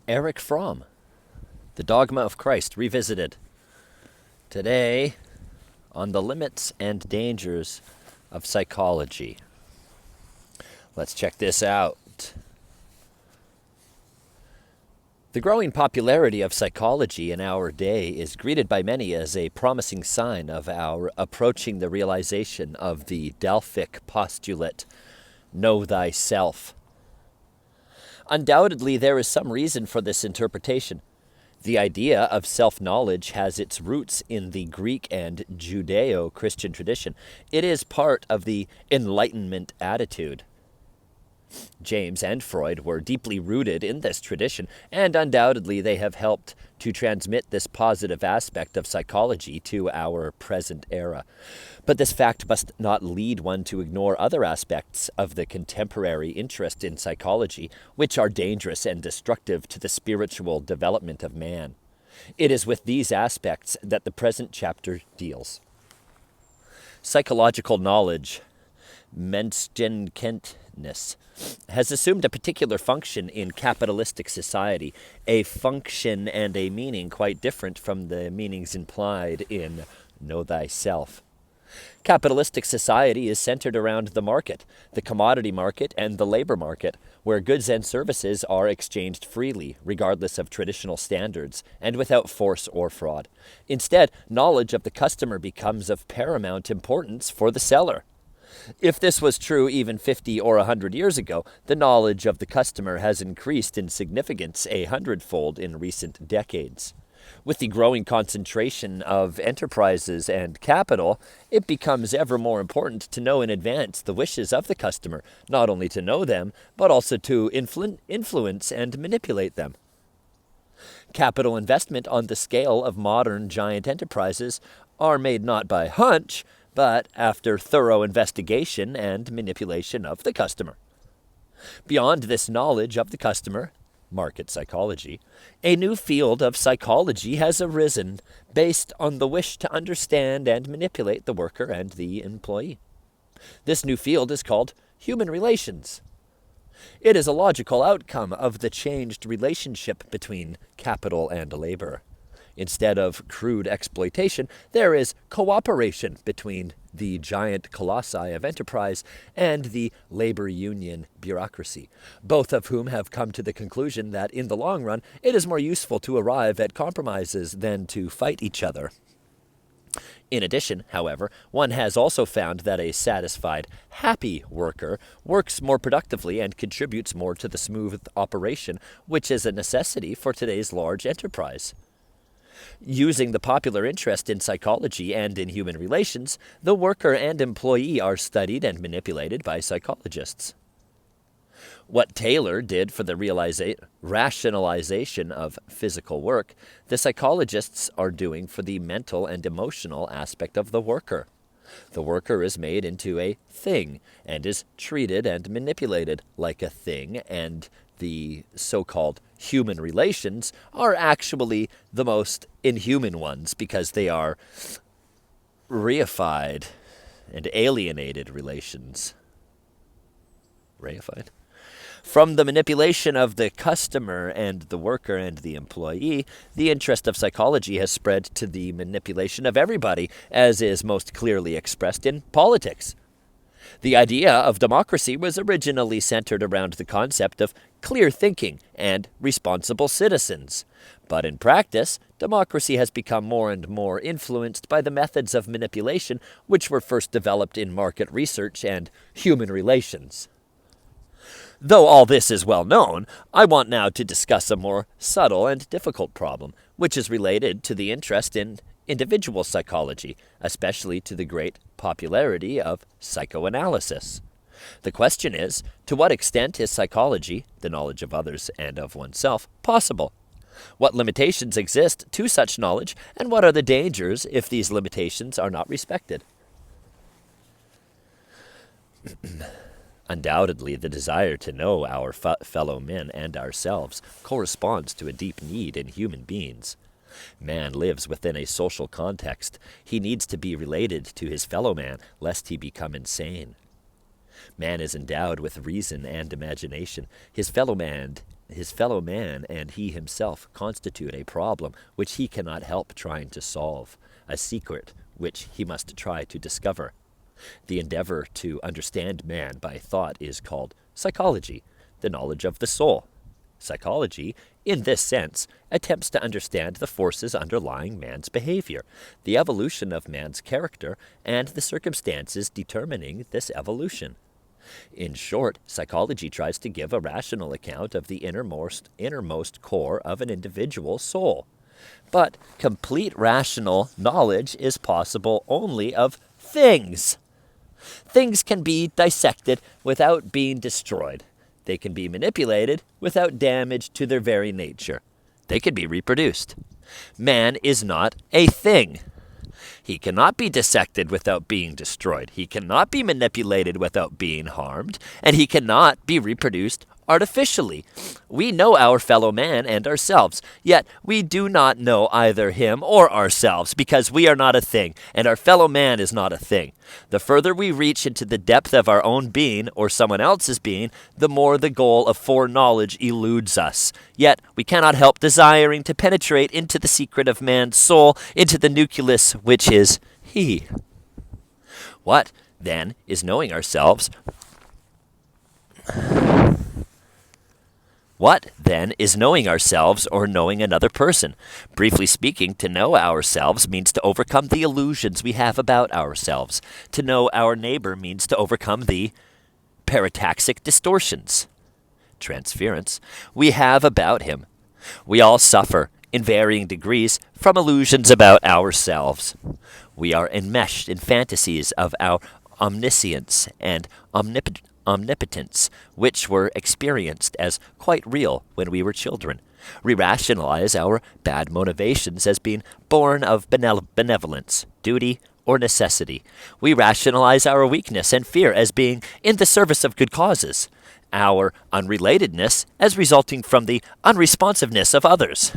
Erich Fromm, The Dogma of Christ Revisited. Today, on the limits and dangers of psychology. Let's check this out. The growing popularity of psychology in our day is greeted by many as a promising sign of our approaching the realization of the Delphic postulate, know thyself. Undoubtedly, there is some reason for this interpretation. The idea of self-knowledge has its roots in the Greek and Judeo-Christian tradition. It is part of the Enlightenment attitude. James and Freud were deeply rooted in this tradition, and undoubtedly they have helped to transmit this positive aspect of psychology to our present era. But this fact must not lead one to ignore other aspects of the contemporary interest in psychology, which are dangerous and destructive to the spiritual development of man. It is with these aspects that the present chapter deals. Psychological knowledge, Menschenkenntnis, has assumed a particular function in capitalistic society, a function and a meaning quite different from the meanings implied in know thyself. Capitalistic society is centered around the market, the commodity market and the labor market, where goods and services are exchanged freely, regardless of traditional standards, and without force or fraud. Instead, knowledge of the customer becomes of paramount importance for the seller. If this was true even 50 or 100 years ago, the knowledge of the customer has increased in significance 100-fold in recent decades. With the growing concentration of enterprises and capital, it becomes ever more important to know in advance the wishes of the customer, not only to know them, but also to influence and manipulate them. Capital investment on the scale of modern giant enterprises are made not by hunch, but after thorough investigation and manipulation of the customer. Beyond this knowledge of the customer, market psychology, a new field of psychology has arisen based on the wish to understand and manipulate the worker and the employee. This new field is called human relations. It is a logical outcome of the changed relationship between capital and labor. Instead of crude exploitation, there is cooperation between the giant colossi of enterprise and the labor union bureaucracy, both of whom have come to the conclusion that in the long run it is more useful to arrive at compromises than to fight each other. In addition, however, one has also found that a satisfied, happy worker works more productively and contributes more to the smooth operation, which is a necessity for today's large enterprise. Using the popular interest in psychology and in human relations, the worker and employee are studied and manipulated by psychologists. What Taylor did for the rationalization of physical work, the psychologists are doing for the mental and emotional aspect of the worker. The worker is made into a thing and is treated and manipulated like a thing, and the so-called human relations are actually the most inhuman ones because they are reified and alienated relations. Reified? From the manipulation of the customer and the worker and the employee, the interest of psychology has spread to the manipulation of everybody, as is most clearly expressed in politics. The idea of democracy was originally centered around the concept of clear thinking and responsible citizens. But in practice, democracy has become more and more influenced by the methods of manipulation which were first developed in market research and human relations. Though all this is well known, I want now to discuss a more subtle and difficult problem, which is related to the interest in individual psychology, especially to the great popularity of psychoanalysis. The question is, to what extent is psychology, the knowledge of others and of oneself, possible? What limitations exist to such knowledge, and what are the dangers if these limitations are not respected? Undoubtedly, the desire to know our fellow men and ourselves corresponds to a deep need in human beings. Man lives within a social context. He needs to be related to his fellow man, lest he become insane. Man is endowed with reason and imagination. His fellow man his fellow man and he himself constitute a problem which he cannot help trying to solve, a secret which he must try to discover. The endeavor to understand man by thought is called psychology, the knowledge of the soul. Psychology, in this sense, attempts to understand the forces underlying man's behavior, the evolution of man's character, and the circumstances determining this evolution. In short, psychology tries to give a rational account of the innermost core of an individual soul. But complete rational knowledge is possible only of things. Things can be dissected without being destroyed. They can be manipulated without damage to their very nature. They can be reproduced. Man is not a thing. He cannot be dissected without being destroyed. He cannot be manipulated without being harmed. And he cannot be reproduced artificially. We know our fellow man and ourselves, yet we do not know either him or ourselves, because we are not a thing, and our fellow man is not a thing. The further we reach into the depth of our own being or someone else's being, the more the goal of foreknowledge eludes us. Yet we cannot help desiring to penetrate into the secret of man's soul, into the nucleus which is he. What, then, is knowing ourselves? What, then, is knowing ourselves or knowing another person? Briefly speaking, to know ourselves means to overcome the illusions we have about ourselves. To know our neighbor means to overcome the parataxic distortions, transference, we have about him. We all suffer, in varying degrees, from illusions about ourselves. We are enmeshed in fantasies of our omniscience and omnipotence, which were experienced as quite real when we were children. We rationalize our bad motivations as being born of benevolence, duty, or necessity. We rationalize our weakness and fear as being in the service of good causes, our unrelatedness as resulting from the unresponsiveness of others.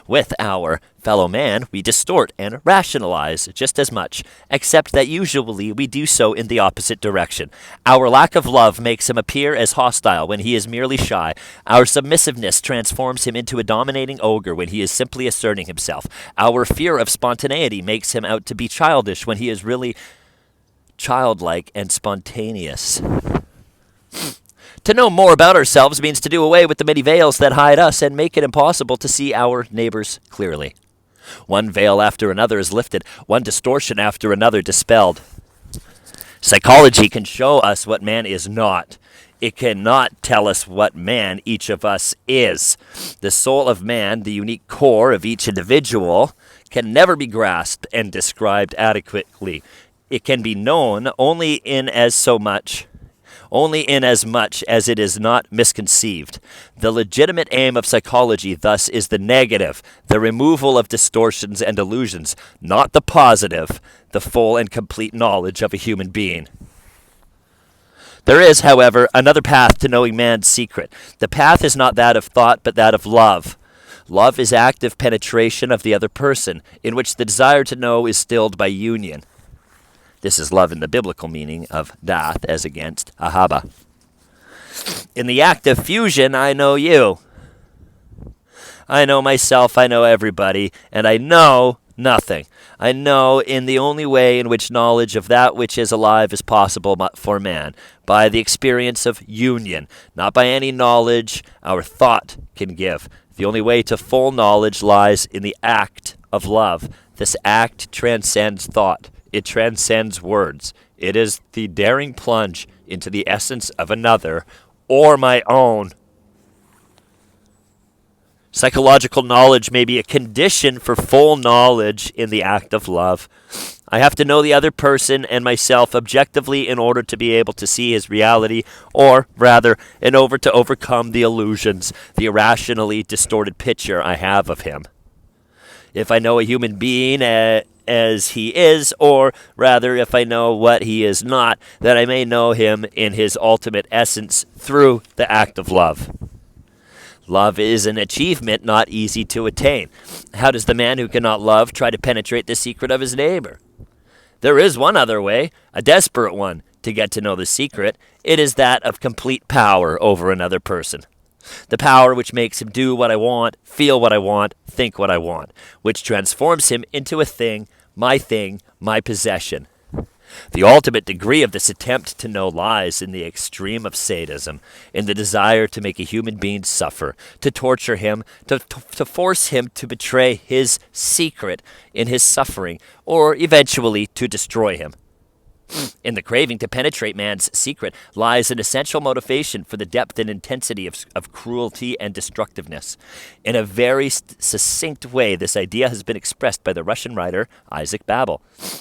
With our fellow man, we distort and rationalize just as much, except that usually we do so in the opposite direction. Our lack of love makes him appear as hostile when he is merely shy. Our submissiveness transforms him into a dominating ogre when he is simply asserting himself. Our fear of spontaneity makes him out to be childish when he is really childlike and spontaneous. To know more about ourselves means to do away with the many veils that hide us and make it impossible to see our neighbors clearly. One veil after another is lifted, one distortion after another dispelled. Psychology can show us what man is not. It cannot tell us what man each of us is. The soul of man, the unique core of each individual, can never be grasped and described adequately. It can be known only in as much as it is not misconceived. The legitimate aim of psychology, thus, is the negative, the removal of distortions and illusions, not the positive, the full and complete knowledge of a human being. There is, however, another path to knowing man's secret. The path is not that of thought, but that of love. Love is active penetration of the other person, in which the desire to know is stilled by union. This is love in the biblical meaning of dath as against ahaba. In the act of fusion, I know you. I know myself, I know everybody, and I know nothing. I know in the only way in which knowledge of that which is alive is possible for man, by the experience of union, not by any knowledge our thought can give. The only way to full knowledge lies in the act of love. This act transcends thought. It transcends words. It is the daring plunge into the essence of another or my own. Psychological knowledge may be a condition for full knowledge in the act of love. I have to know the other person and myself objectively in order to be able to see his reality, or rather, in order to overcome the illusions, the irrationally distorted picture I have of him. If I know a human being as he is, or rather if I know what he is not, that I may know him in his ultimate essence through the act of love. Love is an achievement not easy to attain. How does the man who cannot love try to penetrate the secret of his neighbor? There is one other way, a desperate one, to get to know the secret. It is that of complete power over another person. The power which makes him do what I want, feel what I want, think what I want, which transforms him into a thing, my possession. The ultimate degree of this attempt to know lies in the extreme of sadism, in the desire to make a human being suffer, to torture him, to force him to betray his secret in his suffering, or eventually to destroy him. In the craving to penetrate man's secret lies an essential motivation for the depth and intensity of cruelty and destructiveness. In a very succinct way, this idea has been expressed by the Russian writer Isaac Babel.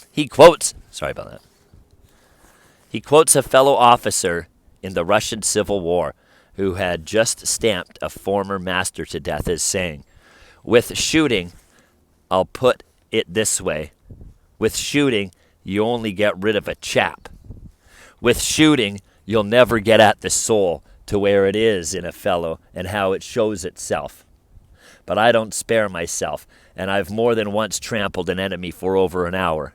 He quotes a fellow officer in the Russian Civil War who had just stamped a former master to death as saying, "With shooting, I'll put it this way. With shooting, you only get rid of a chap. With shooting, you'll never get at the soul, to where it is in a fellow and how it shows itself. But I don't spare myself, and I've more than once trampled an enemy for over an hour.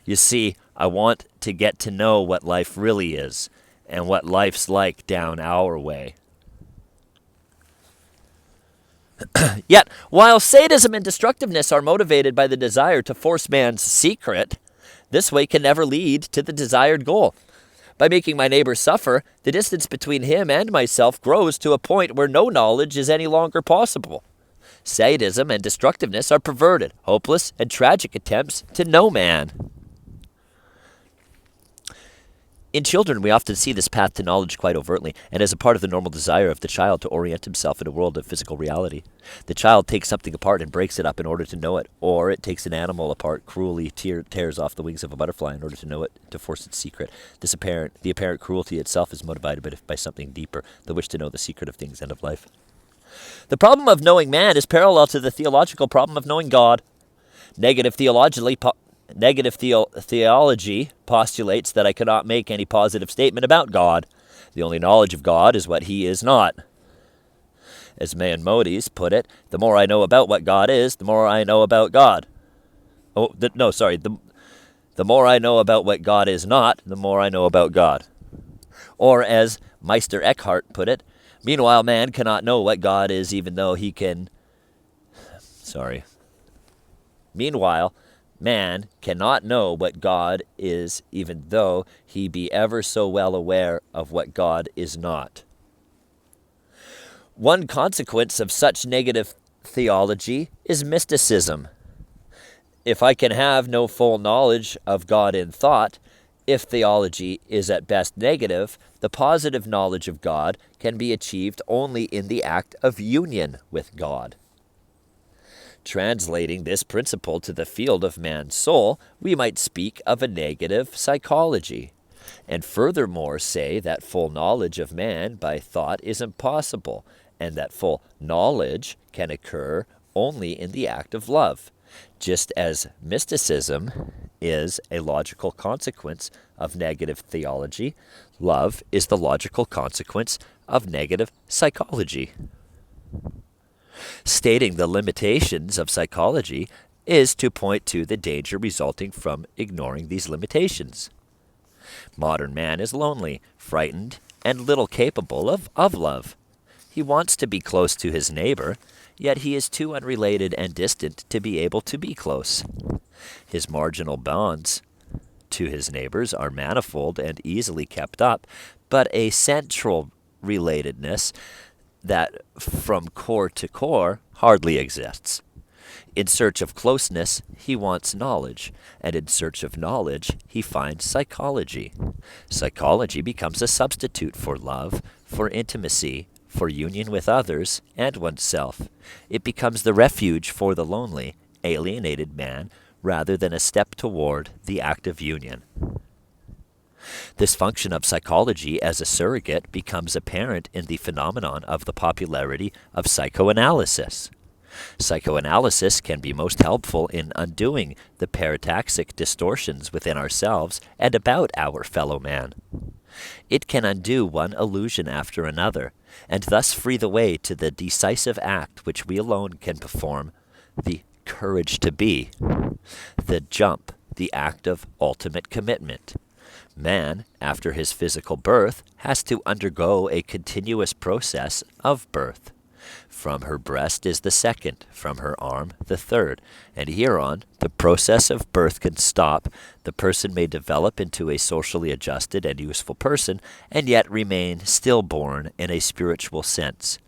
You see, I want to get to know what life really is, and what life's like down our way." Yet, while sadism and destructiveness are motivated by the desire to force man's secret, this way can never lead to the desired goal. By making my neighbor suffer, the distance between him and myself grows to a point where no knowledge is any longer possible. Sadism and destructiveness are perverted, hopeless, and tragic attempts to know man. In children, we often see this path to knowledge quite overtly, and as a part of the normal desire of the child to orient himself in a world of physical reality. The child takes something apart and breaks it up in order to know it, or it takes an animal apart, cruelly tears off the wings of a butterfly in order to know it, to force its secret. The apparent cruelty itself is motivated by something deeper, the wish to know the secret of things and of life. The problem of knowing man is parallel to the theological problem of knowing God. Negative theology postulates that I cannot make any positive statement about God. The only knowledge of God is what he is not. As Maimonides put it, the more I know about what God is, the more I know about God. The more I know about what God is not, the more I know about God. Or as Meister Eckhart put it, meanwhile man cannot know what God is even though he can... Meanwhile, man cannot know what God is even though he be ever so well aware of what God is not. One consequence of such negative theology is mysticism. If I can have no full knowledge of God in thought, if theology is at best negative, the positive knowledge of God can be achieved only in the act of union with God. Translating this principle to the field of man's soul, we might speak of a negative psychology, and furthermore say that full knowledge of man by thought is impossible, and that full knowledge can occur only in the act of love, just as mysticism is a logical consequence of negative theology. Love is the logical consequence of negative psychology. Stating the limitations of psychology is to point to the danger resulting from ignoring these limitations. Modern man is lonely, frightened, and little capable of love. He wants to be close to his neighbor, yet he is too unrelated and distant to be able to be close. His marginal bonds to his neighbors are manifold and easily kept up, but a central relatedness that from core to core hardly exists. In search of closeness, he wants knowledge, and in search of knowledge, he finds psychology. Psychology becomes a substitute for love, for intimacy, for union with others and oneself. It becomes the refuge for the lonely, alienated man, rather than a step toward the act of union. This function of psychology as a surrogate becomes apparent in the phenomenon of the popularity of psychoanalysis. Psychoanalysis can be most helpful in undoing the parataxic distortions within ourselves and about our fellow man. It can undo one illusion after another, and thus free the way to the decisive act which we alone can perform, the courage to be, the jump, the act of ultimate commitment. Man, after his physical birth, has to undergo a continuous process of birth. From her breast is the second, from her arm the third, and hereon the process of birth can stop. The person may develop into a socially adjusted and useful person, and yet remain stillborn in a spiritual sense.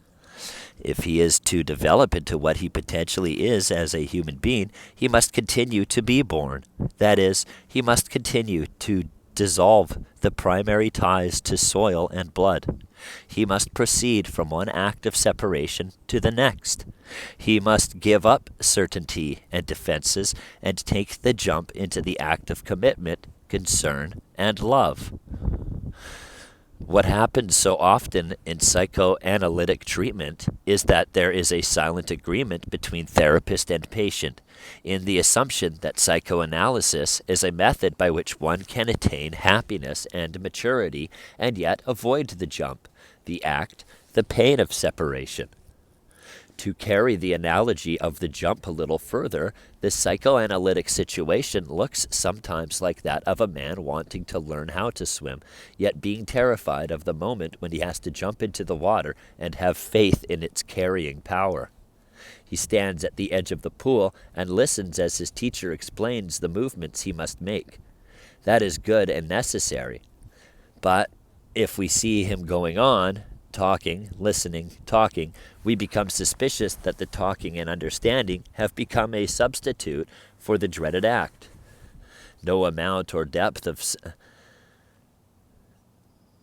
If he is to develop into what he potentially is as a human being, he must continue to be born. That is, he must continue to dissolve the primary ties to soil and blood. He must proceed from one act of separation to the next. He must give up certainty and defenses and take the jump into the act of commitment, concern, and love. What happens so often in psychoanalytic treatment is that there is a silent agreement between therapist and patient in the assumption that psychoanalysis is a method by which one can attain happiness and maturity and yet avoid the jump, the act, the pain of separation. To carry the analogy of the jump a little further, the psychoanalytic situation looks sometimes like that of a man wanting to learn how to swim, yet being terrified of the moment when he has to jump into the water and have faith in its carrying power. He stands at the edge of the pool and listens as his teacher explains the movements he must make. That is good and necessary. But if we see him going on, talking, listening, talking, we become suspicious that the talking and understanding have become a substitute for the dreaded act. No amount or depth of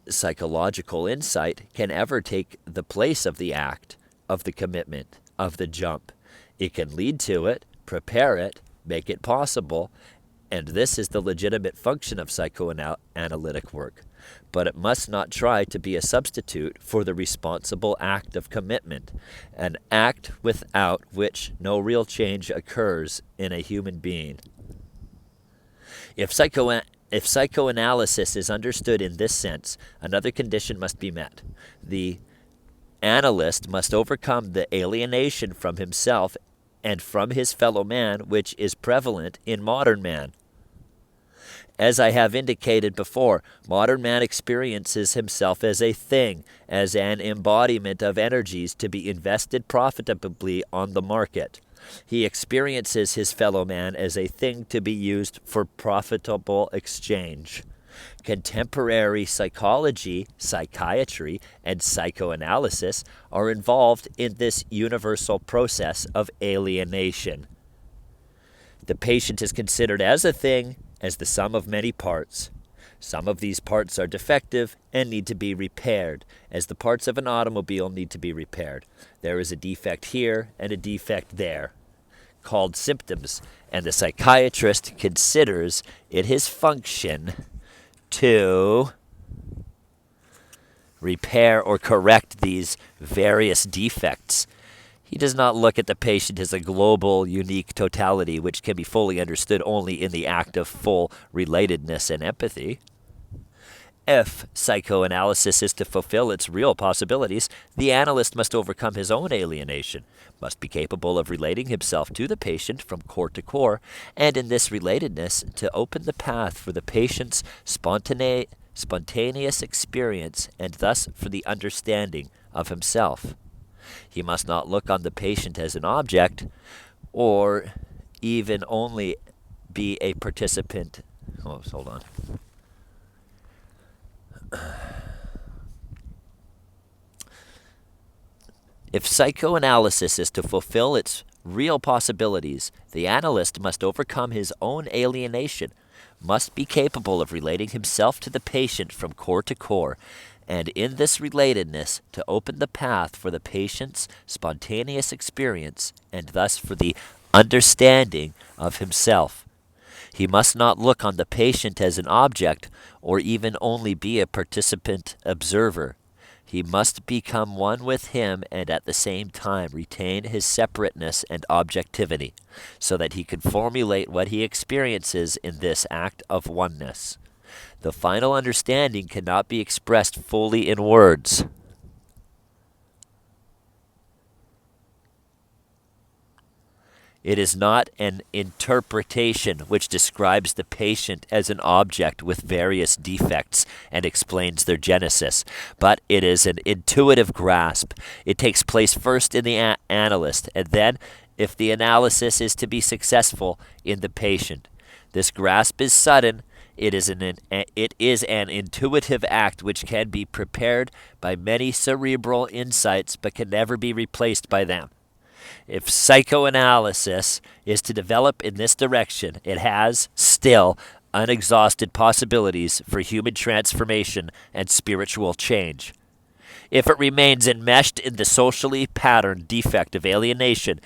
psychological insight can ever take the place of the act, of the commitment, of the jump. It can lead to it, prepare it, make it possible, and this is the legitimate function of psychoanalytic work. But it must not try to be a substitute for the responsible act of commitment, an act without which no real change occurs in a human being. If psychoanalysis is understood in this sense, another condition must be met. The analyst must overcome the alienation from himself and from his fellow man which is prevalent in modern man. As I have indicated before, modern man experiences himself as a thing, as an embodiment of energies to be invested profitably on the market. He experiences his fellow man as a thing to be used for profitable exchange. Contemporary psychology, psychiatry, and psychoanalysis are involved in this universal process of alienation. The patient is considered as a thing, as the sum of many parts. Some of these parts are defective and need to be repaired, as the parts of an automobile need to be repaired. There is a defect here and a defect there, called symptoms, and the psychiatrist considers it his function to repair or correct these various defects. He does not look at the patient as a global, unique totality which can be fully understood only in the act of full relatedness and empathy. If psychoanalysis is to fulfill its real possibilities, the analyst must overcome his own alienation, must be capable of relating himself to the patient from core to core, and in this relatedness to open the path for the patient's spontaneous experience and thus for the understanding of himself. He must not look on the patient as an object, or even only be a participant. Hold on. If psychoanalysis is to fulfill its real possibilities, the analyst must overcome his own alienation, must be capable of relating himself to the patient from core to core, and in this relatedness to open the path for the patient's spontaneous experience and thus for the understanding of himself. He must not look on the patient as an object or even only be a participant observer. He must become one with him and at the same time retain his separateness and objectivity, so that he can formulate what he experiences in this act of oneness. The final understanding cannot be expressed fully in words. It is not an interpretation which describes the patient as an object with various defects and explains their genesis, but it is an intuitive grasp. It takes place first in the analyst, and then, if the analysis is to be successful, in the patient. This grasp is sudden. It is an intuitive act which can be prepared by many cerebral insights but can never be replaced by them. If psychoanalysis is to develop in this direction, it has still unexhausted possibilities for human transformation and spiritual change. If it remains enmeshed in the socially patterned defect of alienation,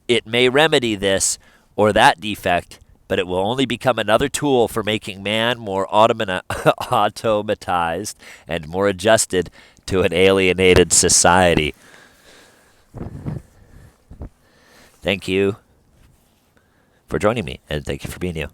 it may remedy this or that defect, but it will only become another tool for making man more automatized and more adjusted to an alienated society. Thank you for joining me, and thank you for being you.